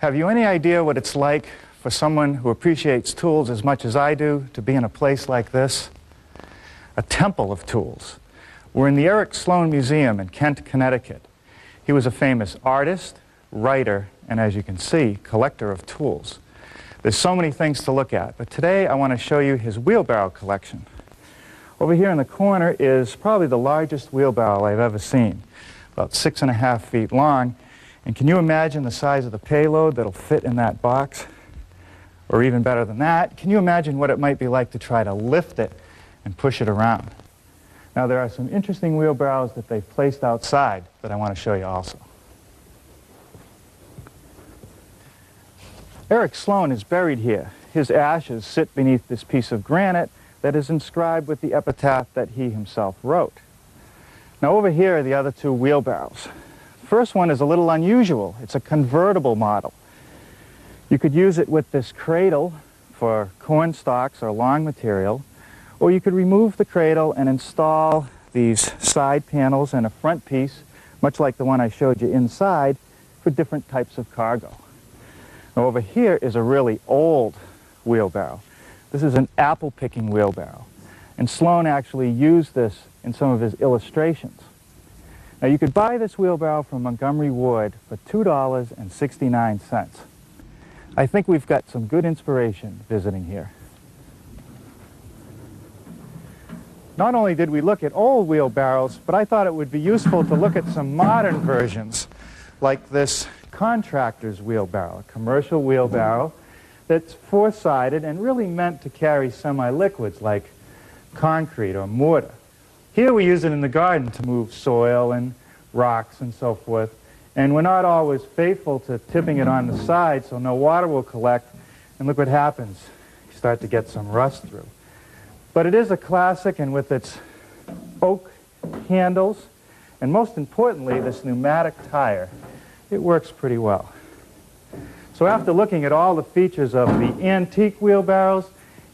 Have you any idea what it's like for someone who appreciates tools as much as I do to be in a place like this? A temple of tools. We're in the Eric Sloan Museum in Kent, Connecticut. He was a famous artist, writer, and as you can see, collector of tools. There's so many things to look at, but today I want to show you his wheelbarrow collection. Over here in the corner is probably the largest wheelbarrow I've ever seen, about 6.5 feet long. And can you imagine the size of the payload that'll fit in that box? Or even better than that, can you imagine what it might be like to try to lift it and push it around? Now there are some interesting wheelbarrows that they've placed outside that I want to show you also. Eric Sloan is buried here. His ashes sit beneath this piece of granite that is inscribed with the epitaph that he himself wrote. Now over here are the other two wheelbarrows. The first one is a little unusual. It's a convertible model. You could use it with this cradle for corn stalks or long material, or you could remove the cradle and install these side panels and a front piece, much like the one I showed you inside, for different types of cargo. Now over here is a really old wheelbarrow. This is an apple-picking wheelbarrow, and Sloan actually used this in some of his illustrations. Now you could buy this wheelbarrow from Montgomery Ward for $2.69. I think we've got some good inspiration visiting here. Not only did we look at old wheelbarrows, but I thought it would be useful to look at some modern versions, like this contractor's wheelbarrow, a commercial wheelbarrow that's four-sided and really meant to carry semi-liquids like concrete or mortar. Here we use it in the garden to move soil and rocks and so forth, and we're not always faithful to tipping it on the side so no water will collect, and look what happens. You start to get some rust through. But it is a classic, and with its oak handles, and most importantly, this pneumatic tire, it works pretty well. So after looking at all the features of the antique wheelbarrows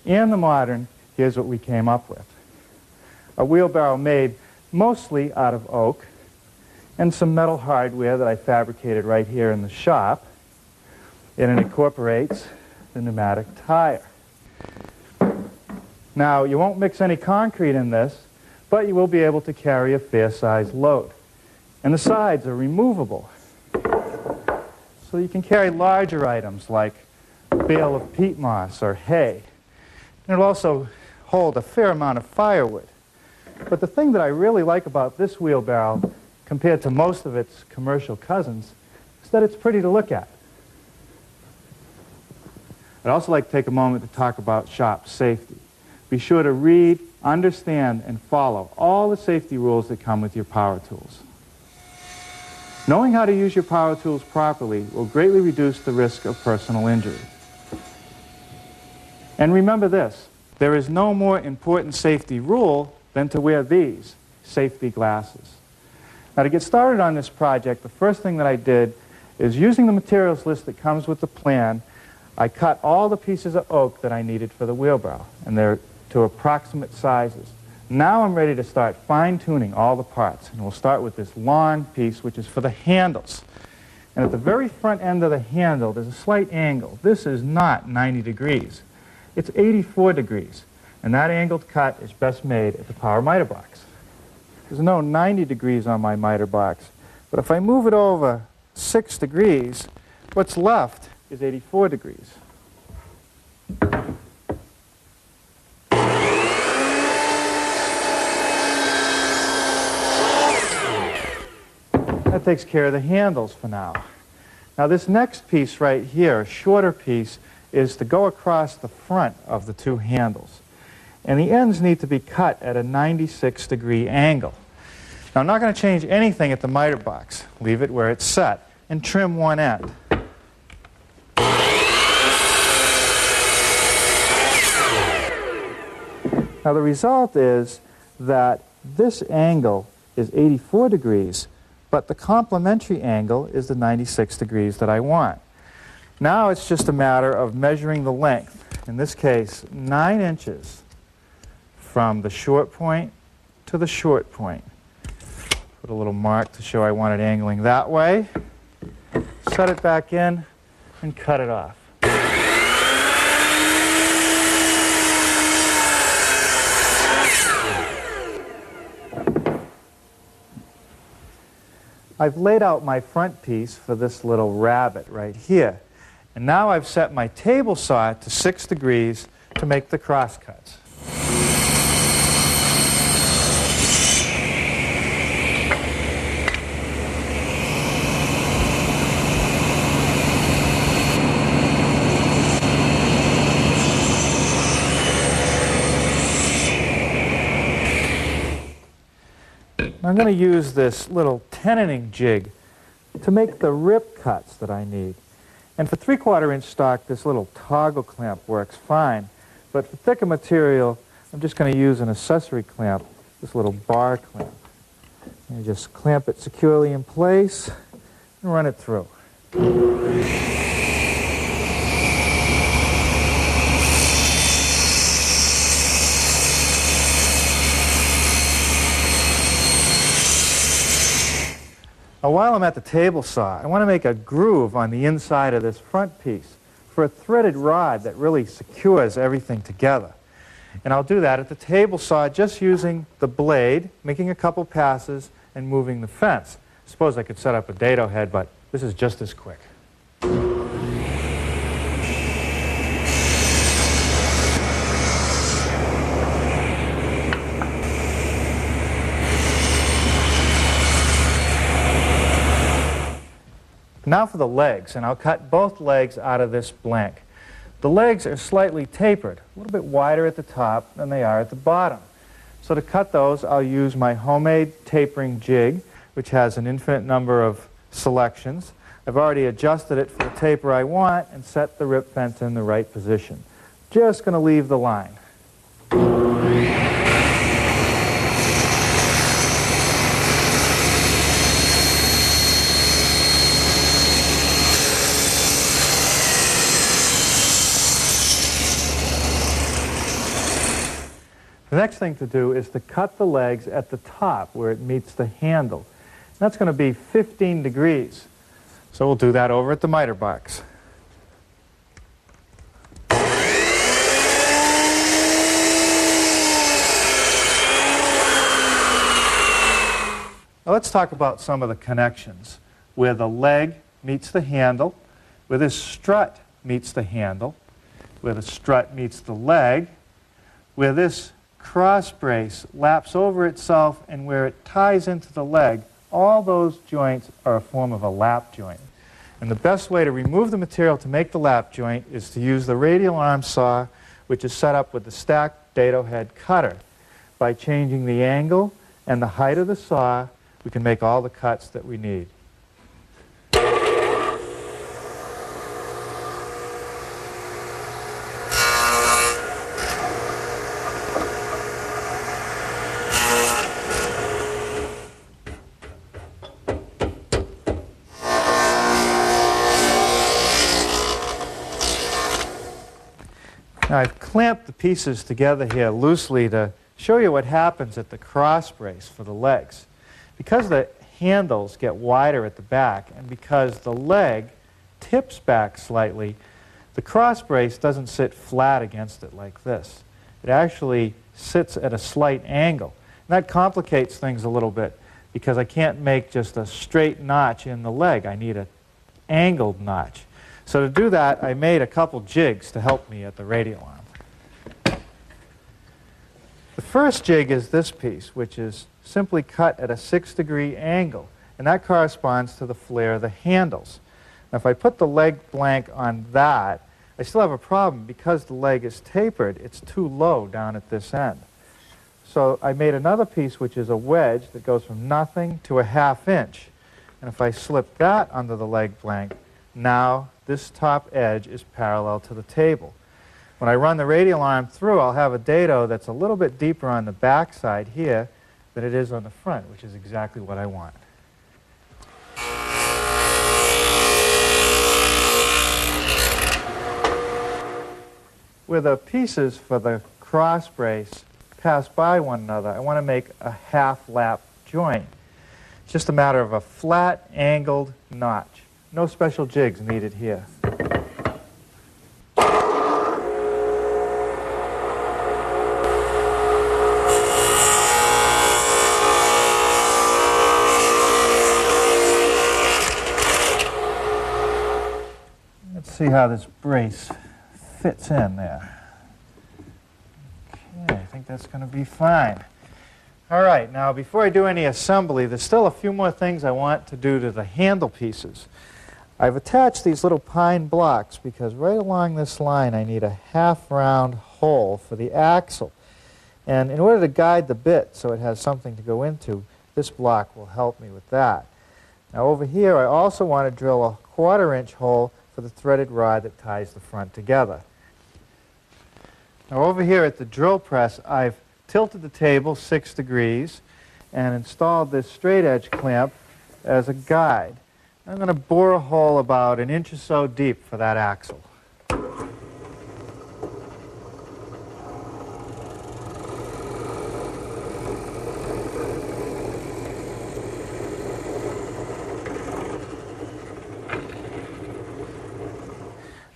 and the modern, here's what we came up with. A wheelbarrow made mostly out of oak and some metal hardware that I fabricated right here in the shop, and it incorporates the pneumatic tire. Now, you won't mix any concrete in this, but you will be able to carry a fair-sized load. And the sides are removable, so you can carry larger items like a bale of peat moss or hay. And it'll also hold a fair amount of firewood. But the thing that I really like about this wheelbarrow, compared to most of its commercial cousins, is that it's pretty to look at. I'd also like to take a moment to talk about shop safety. Be sure to read, understand, and follow all the safety rules that come with your power tools. Knowing how to use your power tools properly will greatly reduce the risk of personal injury. And remember this, there is no more important safety rule than to wear these safety glasses. Now to get started on this project, the first thing that I did is, using the materials list that comes with the plan, I cut all the pieces of oak that I needed for the wheelbarrow, and they're to approximate sizes. Now I'm ready to start fine-tuning all the parts, and we'll start with this long piece, which is for the handles. And at the very front end of the handle, there's a slight angle. This is not 90 degrees. It's 84 degrees, and that angled cut is best made at the power miter box. There's no 90 degrees on my miter box, but if I move it over 6 degrees, what's left is 84 degrees. That takes care of the handles for now. Now this next piece right here, a shorter piece, is to go across the front of the two handles. And the ends need to be cut at a 96-degree angle. Now I'm not going to change anything at the miter box. Leave it where it's set and trim one end. Now the result is that this angle is 84 degrees, but the complementary angle is the 96 degrees that I want. Now it's just a matter of measuring the length, in this case 9 inches from the short point to the short point. Put a little mark to show I want it angling that way. Set it back in and cut it off. I've laid out my front piece for this little rabbet right here. And now I've set my table saw to 6 degrees to make the cross cuts. I'm going to use this little tenon jig to make the rip cuts that I need. And for 3/4 inch stock, this little toggle clamp works fine. But for thicker material, I'm just going to use an accessory clamp, this little bar clamp. And just clamp it securely in place and run it through. Now, while I'm at the table saw, I want to make a groove on the inside of this front piece for a threaded rod that really secures everything together. And I'll do that at the table saw just using the blade, making a couple passes, and moving the fence. I suppose I could set up a dado head, but this is just as quick. Now for the legs, and I'll cut both legs out of this blank. The legs are slightly tapered, a little bit wider at the top than they are at the bottom. So to cut those, I'll use my homemade tapering jig, which has an infinite number of selections. I've already adjusted it for the taper I want and set the rip fence in the right position. Just going to leave the line. The next thing to do is to cut the legs at the top where it meets the handle. That's going to be 15 degrees. So we'll do that over at the miter box. Now let's talk about some of the connections. Where the leg meets the handle, where this strut meets the handle, where the strut meets the leg, where this cross brace laps over itself, and where it ties into the leg, all those joints are a form of a lap joint. And the best way to remove the material to make the lap joint is to use the radial arm saw, which is set up with the stacked dado head cutter. By changing the angle and the height of the saw, we can make all the cuts that we need. Now I've clamped the pieces together here loosely to show you what happens at the cross brace for the legs. Because the handles get wider at the back and because the leg tips back slightly, the cross brace doesn't sit flat against it like this. It actually sits at a slight angle. And that complicates things a little bit because I can't make just a straight notch in the leg. I need an angled notch. So to do that, I made a couple jigs to help me at the radial arm. The first jig is this piece, which is simply cut at a 6-degree angle, and that corresponds to the flare of the handles. Now, if I put the leg blank on that, I still have a problem. Because the leg is tapered, it's too low down at this end. So I made another piece, which is a wedge that goes from nothing to a 1/2 inch. And if I slip that under the leg blank, now this top edge is parallel to the table. When I run the radial arm through, I'll have a dado that's a little bit deeper on the back side here than it is on the front, which is exactly what I want. Where the pieces for the cross brace pass by one another, I want to make a 1/2 lap joint. It's just a matter of a flat, angled notch. No special jigs needed here. see how this brace fits in there. Okay, I think that's going to be fine. All right, now before I do any assembly, there's still a few more things I want to do to the handle pieces. I've attached these little pine blocks because right along this line I need a half-round hole for the axle. And in order to guide the bit so it has something to go into, this block will help me with that. Now over here I also want to drill a 1/4-inch hole for the threaded rod that ties the front together. Now over here at the drill press, I've tilted the table 6 degrees and installed this straight edge clamp as a guide. I'm going to bore a hole about 1 inch or so deep for that axle.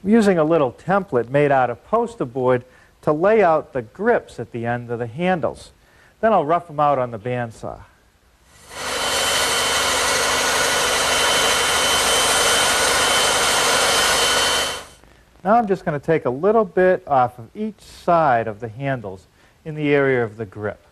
I'm using a little template made out of poster board to lay out the grips at the end of the handles. Then I'll rough them out on the bandsaw. Now I'm just going to take a little bit off of each side of the handles in the area of the grip.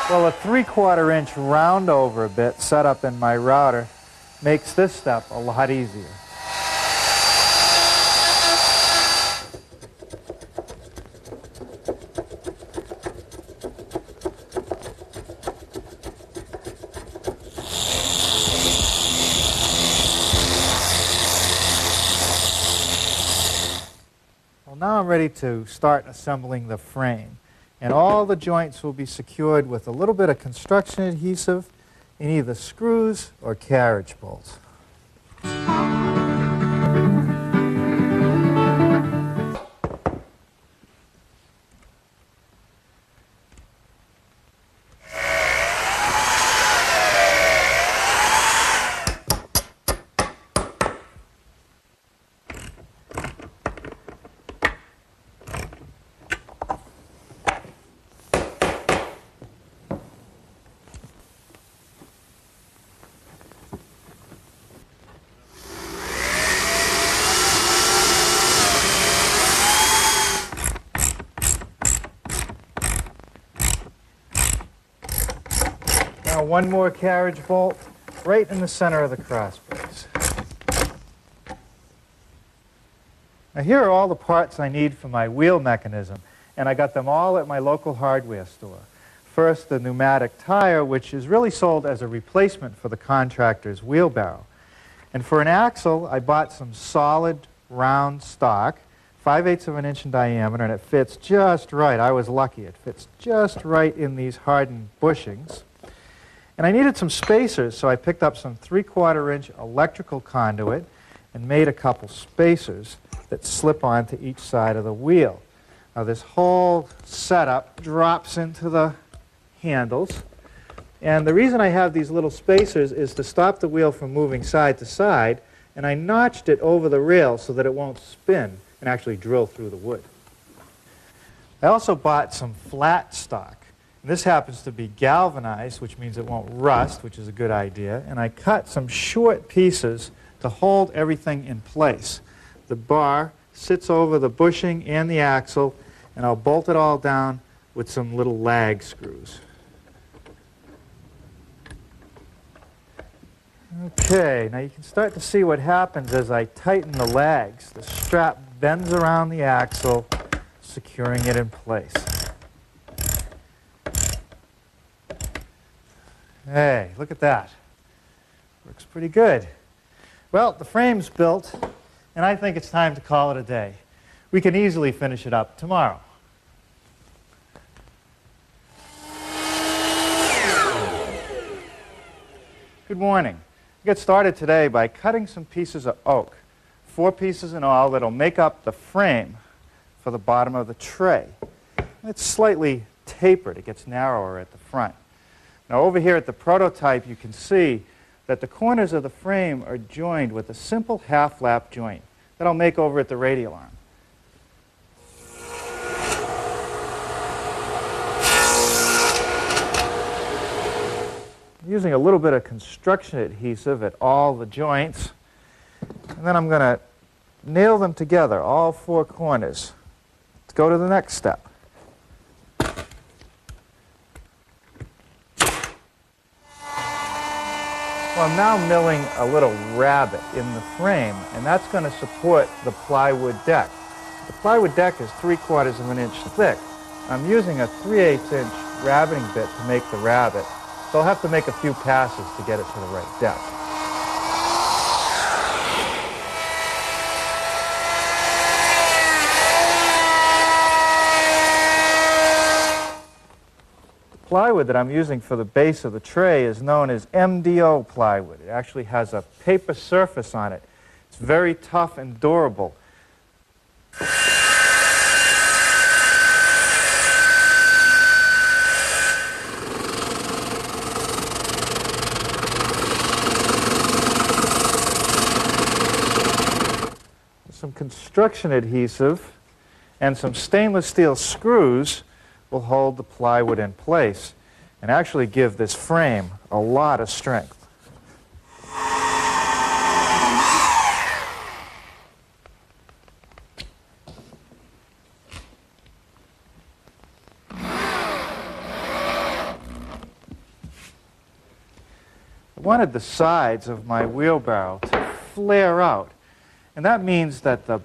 Well, a 3/4-inch round over bit set up in my router makes this step a lot easier. Well, now I'm ready to start assembling the frame. And all the joints will be secured with a little bit of construction adhesive in either screws or carriage bolts. Now one more carriage bolt right in the center of the cross brace. Now here are all the parts I need for my wheel mechanism, and I got them all at my local hardware store. First, the pneumatic tire, which is really sold as a replacement for the contractor's wheelbarrow. And for an axle, I bought some solid round stock, 5/8 of an inch in diameter, and it fits just right. I was lucky. It fits just right in these hardened bushings. And I needed some spacers, so I picked up some 3/4-inch electrical conduit and made a couple spacers that slip onto each side of the wheel. Now this whole setup drops into the handles. And the reason I have these little spacers is to stop the wheel from moving side to side, and I notched it over the rail so that it won't spin and actually drill through the wood. I also bought some flat stock. This happens to be galvanized, which means it won't rust, which is a good idea. And I cut some short pieces to hold everything in place. The bar sits over the bushing and the axle, and I'll bolt it all down with some little lag screws. Okay, now you can start to see what happens as I tighten the lags. The strap bends around the axle, securing it in place. Hey, look at that. Works pretty good. Well, the frame's built, and I think it's time to call it a day. We can easily finish it up tomorrow. Good morning. We get started today by cutting some pieces of oak, 4 pieces in all that'll make up the frame for the bottom of the tray. It's slightly tapered. It gets narrower at the front. Now over here at the prototype, you can see that the corners of the frame are joined with a simple half-lap joint that I'll make over at the radial arm. Using a little bit of construction adhesive at all the joints, and then I'm going to nail them together, all four corners. Let's go to the next step. Well, I'm now milling a little rabbet in the frame, and that's going to support the plywood deck. The plywood deck is 3/4 of an inch thick. I'm using a 3/8 inch rabbeting bit to make the rabbet, so I'll have to make a few passes to get it to the right depth. Plywood that I'm using for the base of the tray is known as MDO plywood. It actually has a paper surface on it. It's very tough and durable. Some construction adhesive and some stainless steel screws will hold the plywood in place and actually give this frame a lot of strength. I wanted the sides of my wheelbarrow to flare out, and that means that the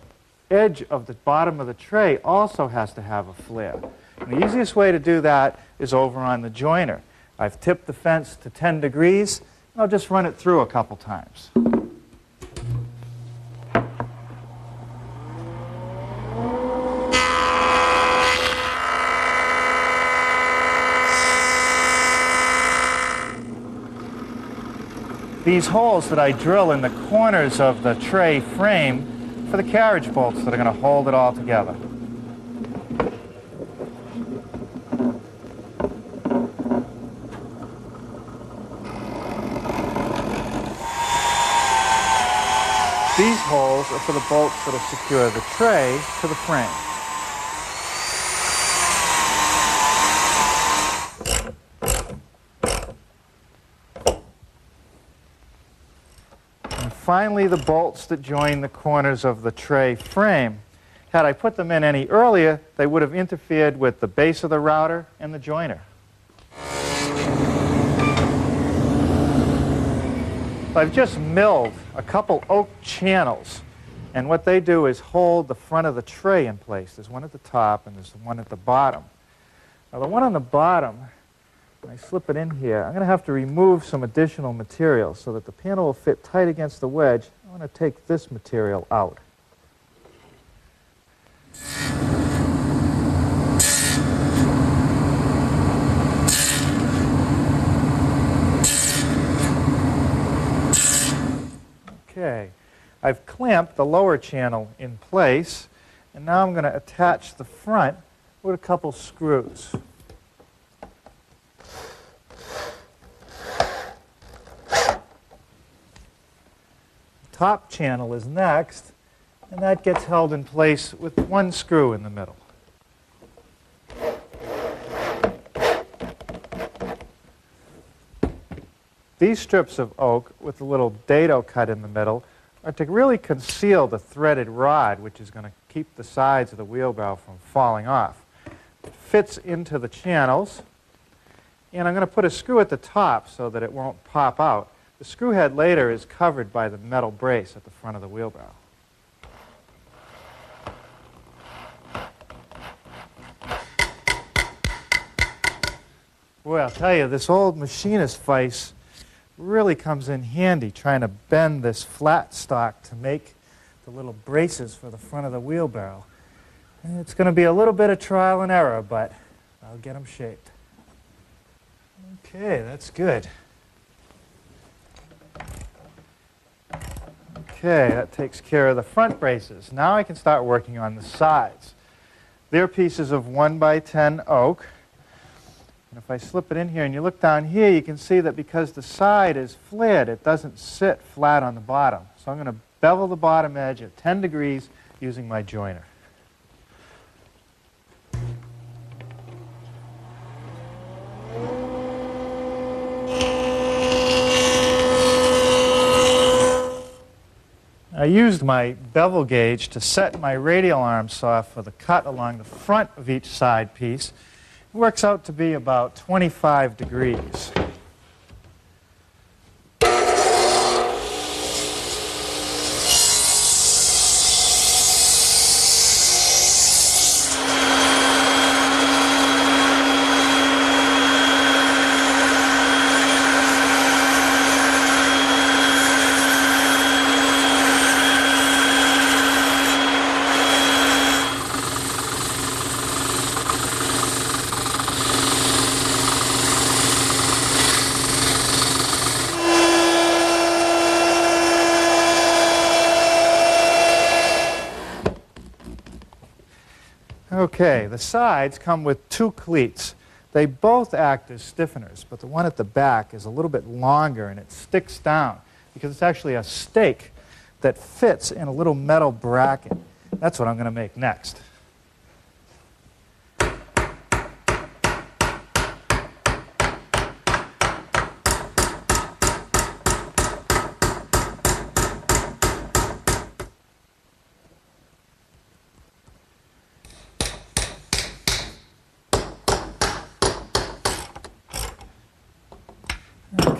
edge of the bottom of the tray also has to have a flare. And the easiest way to do that is over on the joiner. I've tipped the fence to 10 degrees, and I'll just run it through a couple times. These holes that I drill in the corners of the tray frame for the carriage bolts that are going to hold it all together. These holes are for the bolts that will secure the tray to the frame. And finally, the bolts that join the corners of the tray frame. Had I put them in any earlier, they would have interfered with the base of the router and the joiner. I've just milled a couple oak channels, and what they do is hold the front of the tray in place. There's one at the top and there's one at the bottom. Now the one on the bottom, when I slip it in here, I'm going to have to remove some additional material so that the panel will fit tight against the wedge. I'm going to take this material out. Okay, I've clamped the lower channel in place, and now I'm going to attach the front with a couple screws. The top channel is next, and that gets held in place with one screw in the middle. These strips of oak with a little dado cut in the middle are to really conceal the threaded rod, which is going to keep the sides of the wheelbarrow from falling off. It fits into the channels, and I'm going to put a screw at the top so that it won't pop out. The screw head later is covered by the metal brace at the front of the wheelbarrow. Boy, I'll tell you, this old machinist vise really comes in handy trying to bend this flat stock to make the little braces for the front of the wheelbarrow. And it's going to be a little bit of trial and error, but I'll get them shaped. Okay, that's good. Okay, that takes care of the front braces. Now I can start working on the sides. They're pieces of 1x10 oak. And if I slip it in here and you look down here, you can see that because the side is flared, it doesn't sit flat on the bottom. So I'm going to bevel the bottom edge at 10 degrees using my joiner. I used my bevel gauge to set my radial arm saw for the cut along the front of each side piece. It works out to be about 25 degrees. Okay, the sides come with two cleats. They both act as stiffeners, but the one at the back is a little bit longer and it sticks down because it's actually a stake that fits in a little metal bracket. That's what I'm going to make next.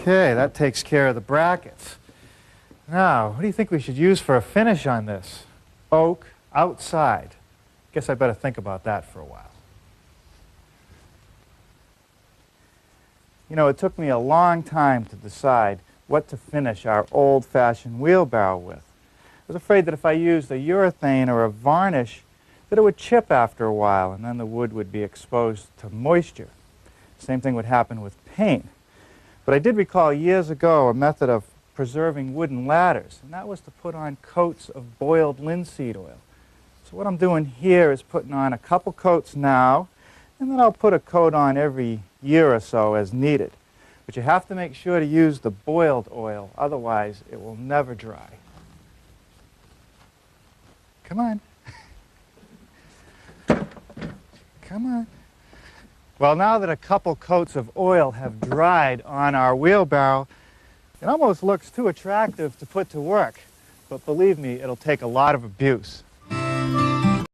Okay, that takes care of the brackets. Now, what do you think we should use for a finish on this? Oak outside. Guess I better think about that for a while. You know, it took me a long time to decide what to finish our old-fashioned wheelbarrow with. I was afraid that if I used a urethane or a varnish, that it would chip after a while, and then the wood would be exposed to moisture. Same thing would happen with paint. But I did recall years ago a method of preserving wooden ladders, and that was to put on coats of boiled linseed oil. So what I'm doing here is putting on a couple coats now, and then I'll put a coat on every year or so as needed. But you have to make sure to use the boiled oil, otherwise it will never dry. Come on. Come on. Well, now that a couple coats of oil have dried on our wheelbarrow, it almost looks too attractive to put to work. But believe me, it'll take a lot of abuse.